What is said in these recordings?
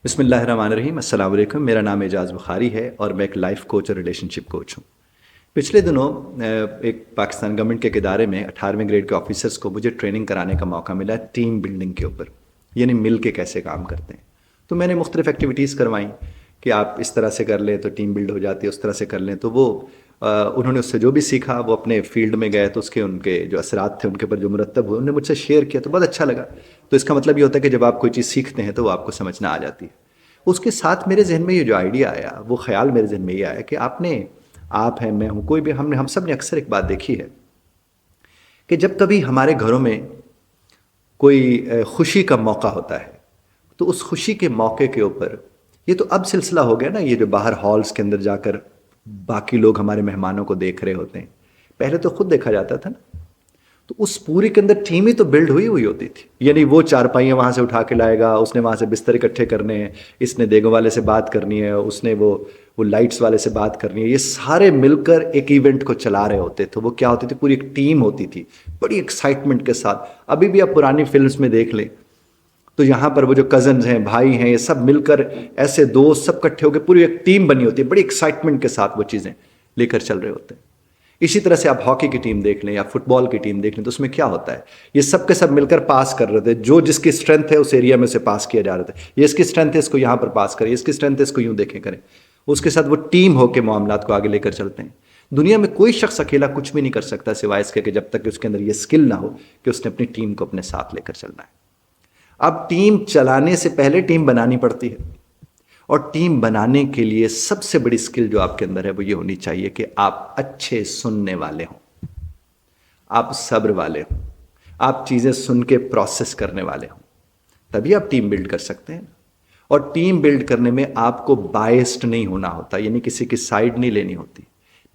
بسم اللہ الرحمن الرحیم۔ السلام علیکم، میرا نام اعجاز بخاری ہے اور میں ایک لائف کوچ اور ریلیشن شپ کوچ ہوں۔ پچھلے دنوں ایک پاکستان گورنمنٹ کے ایک ادارے میں 18ویں گریڈ کے آفیسرز کو مجھے ٹریننگ کرانے کا موقع ملا ٹیم بلڈنگ کے اوپر، یعنی مل کے کیسے کام کرتے ہیں۔ تو میں نے مختلف ایکٹیویٹیز کروائیں کہ آپ اس طرح سے کر لیں تو ٹیم بلڈ ہو جاتی ہے، اس طرح سے کر لیں تو وہ انہوں نے اس سے جو بھی سیکھا وہ اپنے فیلڈ میں گئے تو ان کے جو اثرات تھے ان کے اوپر جو مرتب ہوئے انہوں نے مجھ سے شیئر کیا تو بہت اچھا لگا۔ تو اس کا مطلب یہ ہوتا ہے کہ جب آپ کوئی چیز سیکھتے ہیں تو وہ آپ کو سمجھنا آ جاتی ہے۔ اس کے ساتھ میرے ذہن میں یہ جو آئیڈیا آیا، وہ خیال میرے ذہن میں یہ آیا کہ آپ ہیں، میں ہوں، کوئی بھی ہم سب نے اکثر ایک بات دیکھی ہے کہ جب کبھی ہمارے گھروں میں کوئی خوشی کا موقع ہوتا ہے تو اس خوشی کے موقع کے اوپر، یہ تو اب سلسلہ ہو گیا نا، یہ جو باہر ہالز کے اندر جا کر باقی لوگ ہمارے مہمانوں کو دیکھ رہے ہوتے ہیں، پہلے تو خود دیکھا جاتا تھا نا، تو اس پوری کے اندر ٹیم ہی تو بلڈ ہوئی ہوتی تھی۔ یعنی وہ چارپائیاں وہاں سے اٹھا کے لائے گا، اس نے وہاں سے بستر اکٹھے کرنے ہیں، اس نے دیگوں والے سے بات کرنی ہے، اس نے وہ لائٹس والے سے بات کرنی ہے، یہ سارے مل کر ایک ایونٹ کو چلا رہے ہوتے تھے۔ وہ کیا ہوتی تھی، پوری ایک ٹیم ہوتی تھی بڑی ایکسائٹمنٹ کے ساتھ۔ ابھی بھی آپ پرانی فلمز میں دیکھ لیں تو یہاں پر وہ جو کزنز ہیں، بھائی ہیں، یہ سب مل کر ایسے دوست سب اکٹھے ہو کے پوری ایک ٹیم بنی ہوتی ہے، بڑی ایکسائٹمنٹ کے ساتھ وہ چیزیں لے کر چل رہے ہوتے ہیں۔ اسی طرح سے آپ ہاکی کی ٹیم دیکھ لیں یا فٹ بال کی ٹیم دیکھ لیں تو اس میں کیا ہوتا ہے، یہ سب کے سب مل کر پاس کر رہے تھے، جو جس کی اسٹرینتھ ہے اس ایریا میں سے پاس کیا جا رہا تھا، یہ اس کی اسٹرینتھ ہے اس کو یہاں پر پاس کریں، اس کی اسٹرینتھ ہے اس کو یوں دیکھیں کریں، اس کے ساتھ وہ ٹیم ہو کے معاملات کو آگے لے کر چلتے ہیں۔ دنیا میں کوئی شخص اکیلا کچھ بھی نہیں کر سکتا سوائے اس کے کہ جب تک کہ اس کے اندر یہ اسکل نہ ہو کہ اس نے اپنی ٹیم کو اپنے ساتھ لے کر چلنا ہے۔ اب ٹیم چلانے سے پہلے ٹیم بنانی پڑتی ہے، اور ٹیم بنانے کے لیے سب سے بڑی اسکل جو آپ کے اندر ہے وہ یہ ہونی چاہیے کہ آپ اچھے سننے والے ہوں، آپ صبر والے ہوں، آپ چیزیں سن کے پروسیس کرنے والے ہوں، تبھی آپ ٹیم بلڈ کر سکتے ہیں۔ اور ٹیم بلڈ کرنے میں آپ کو بائسڈ نہیں ہونا ہوتا، یعنی کسی کی سائیڈ نہیں لینی ہوتی۔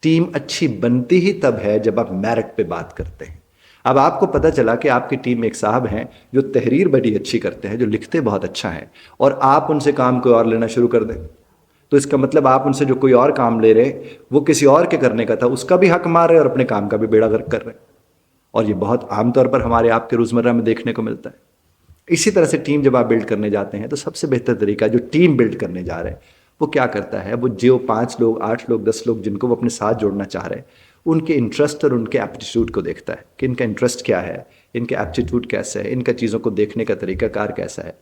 ٹیم اچھی بنتی ہی تب ہے جب آپ میرٹ پہ بات کرتے ہیں۔ اب آپ کو پتہ چلا کہ آپ کی ٹیم میں ایک صاحب ہیں جو تحریر بڑی اچھی کرتے ہیں، جو لکھتے بہت اچھا ہیں، اور آپ ان سے کام کوئی اور لینا شروع کر دیں تو اس کا مطلب آپ ان سے جو کوئی اور کام لے رہے وہ کسی اور کے کرنے کا تھا، اس کا بھی حق مار رہے اور اپنے کام کا بھی بیڑا غرق کر رہے۔ اور یہ بہت عام طور پر ہمارے آپ کے روزمرہ میں دیکھنے کو ملتا ہے۔ اسی طرح سے ٹیم جب آپ بلڈ کرنے جاتے ہیں تو سب سے بہتر طریقہ جو ٹیم بلڈ کرنے جا رہے ہیں وہ کیا کرتا ہے، وہ جو 5 لوگ 8 لوگ 10 لوگ جن کو وہ اپنے ساتھ جوڑنا چاہ رہے ہیں ان کے انٹرسٹ اور ان کے ایپٹیٹیوڈ کو دیکھتا ہے کہ ان کا انٹرسٹ کیا ہے، ان کا ایپٹیٹیوڈ کیسا ہے، ان کا چیزوں کو دیکھنے کا طریقہ کار کیسا ہے۔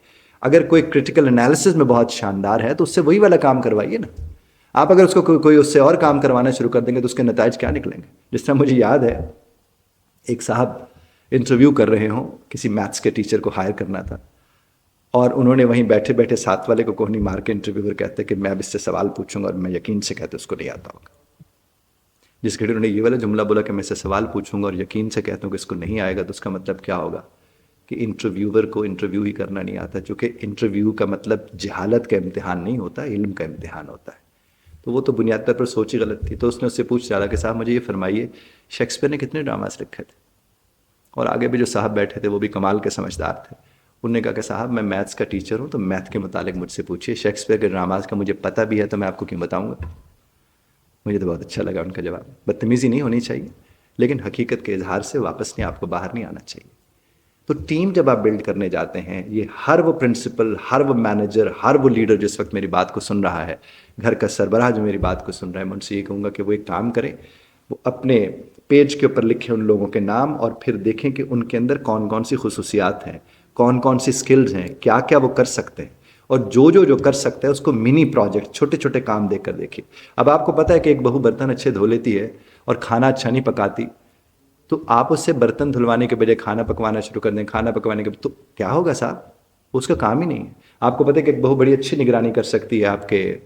اگر کوئی کرٹیکل انالیسز میں بہت شاندار ہے تو اس سے وہی والا کام کوائیے نا۔ آپ اگر اس کو کوئی اس سے اور کام کروانا شروع کر دیں گے تو اس کے نتائج کیا نکلیں گے؟ جس طرح مجھے یاد ہے ایک صاحب انٹرویو کر رہے ہوں، کسی میتھس کے ٹیچر کو ہائر کرنا تھا، اور انہوں نے وہیں بیٹھے بیٹھے ساتھ والے کو کوہنی مار کے انٹرویور کہتے کہ میں اب اس سے سوال پوچھوں گا اور میں یقین سے کہتے اس کو نہیں آتا ہوگا۔ جس گھڑی انہوں نے یہ والا جملہ بولا کہ میں اس سے سوال پوچھوں گا اور یقین سے کہتا ہوں کہ اس کو نہیں آئے گا، تو اس کا مطلب کیا ہوگا کہ انٹرویور کو انٹرویو ہی کرنا نہیں آتا، چونکہ انٹرویو کا مطلب جہالت کا امتحان نہیں ہوتا، علم کا امتحان ہوتا ہے۔ تو وہ تو بنیاد پر سوچ ہی غلط تھی۔ تو اس نے اس سے پوچھ ڈالا کہ صاحب مجھے یہ فرمائیے شیکسپیئر نے کتنے ڈراماز لکھے تھے؟ اور آگے بھی جو صاحب بیٹھے تھے وہ بھی کمال کے سمجھدار تھے، انہوں نے کہا کہ صاحب میں میتھس کا ٹیچر ہوں تو میتھ کے متعلق مجھ سے پوچھیے، شیکسپیئر کے ڈراماز کا مجھے پتہ بھی ہے تو میں آپ کو کیوں بتاؤں گا۔ مجھے تو بہت اچھا لگا ان کا جواب۔ بدتمیزی نہیں ہونی چاہیے لیکن حقیقت کے اظہار سے واپس نہیں، آپ کو باہر نہیں آنا چاہیے۔ تو ٹیم جب آپ بلڈ کرنے جاتے ہیں، یہ ہر وہ پرنسپل، ہر وہ مینیجر، ہر وہ لیڈر جس وقت میری بات کو سن رہا ہے، گھر کا سربراہ جو میری بات کو سن رہا ہے، میں ان سے یہ کہوں گا کہ وہ ایک کام کریں، وہ اپنے پیج کے اوپر لکھیں ان لوگوں کے نام اور پھر دیکھیں کہ ان کے اندر کون کون سی خصوصیات ہیں، کون کون سی سکلز ہیں، کیا کیا وہ کر سکتے ہیں، اور جو کر سکتا ہے اس کو منی پروجیکٹ، چھوٹے چھوٹے کام دے کر دیکھیے۔ اب آپ کو پتہ ہے کہ ایک بہو برتن اچھے دھو لیتی ہے اور کھانا اچھا نہیں پکاتی، تو آپ اس سے برتن دھلوانے کے بجائے کھانا پکوانا شروع کر دیں، کھانا پکوانے کے تو کیا ہوگا صاحب، اس کا کام ہی نہیں ہے۔ آپ کو پتہ ہے کہ ایک بہو بڑی اچھی نگرانی کر سکتی ہے آپ کے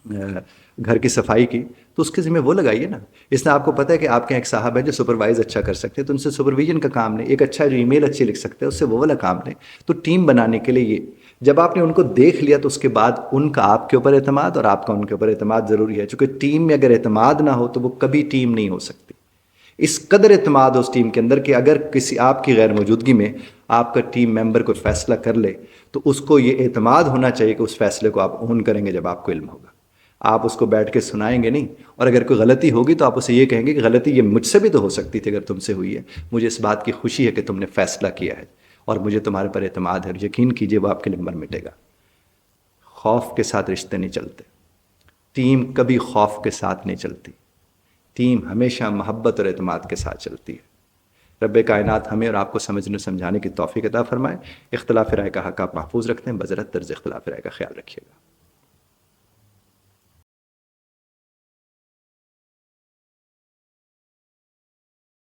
گھر کی صفائی کی، تو اس کے ذمہ وہ لگائیے نا۔ اس میں آپ کو پتہ ہے کہ آپ کے ایک صاحب ہے جو سپروائز اچھا کر سکتے ہیں تو ان سے سپرویژن کا کام لیں۔ ایک اچھا جو ای میل اچھی لکھ سکتے ہیں اس سے وہ والا کام لیں۔ تو ٹیم بنانے کے لیے یہ جب آپ نے ان کو دیکھ لیا تو اس کے بعد ان کا آپ کے اوپر اعتماد اور آپ کا ان کے اوپر اعتماد ضروری ہے، چونکہ ٹیم میں اگر اعتماد نہ ہو تو وہ کبھی ٹیم نہیں ہو سکتی۔ اس قدر اعتماد ہو اس ٹیم کے اندر کہ اگر کسی آپ کی غیر موجودگی میں آپ کا ٹیم ممبر کوئی فیصلہ کر لے تو اس کو یہ اعتماد ہونا چاہیے کہ اس فیصلے کو آپ اون کریں گے جب آپ کو علم ہوگا۔ آپ اس کو بیٹھ کے سنائیں گے نہیں، اور اگر کوئی غلطی ہوگی تو آپ اسے یہ کہیں گے کہ غلطی یہ مجھ سے بھی تو ہو سکتی تھی اگر تم سے ہوئی ہے، مجھے اس بات کی خوشی ہے کہ تم نے فیصلہ کیا ہے اور مجھے تمہارے پر اعتماد ہے، اور یقین کیجئے وہ آپ کے نمبر مٹے گا۔ خوف کے ساتھ رشتے نہیں چلتے، ٹیم کبھی خوف کے ساتھ نہیں چلتی، ٹیم ہمیشہ محبت اور اعتماد کے ساتھ چلتی ہے۔ رب کائنات ہمیں اور آپ کو سمجھنے سمجھانے کی توفیق عطا فرمائے۔ اختلاف رائے کا حق آپ محفوظ رکھتے ہیں، بذرت طرز اختلاف رائے کا خیال رکھیے گا۔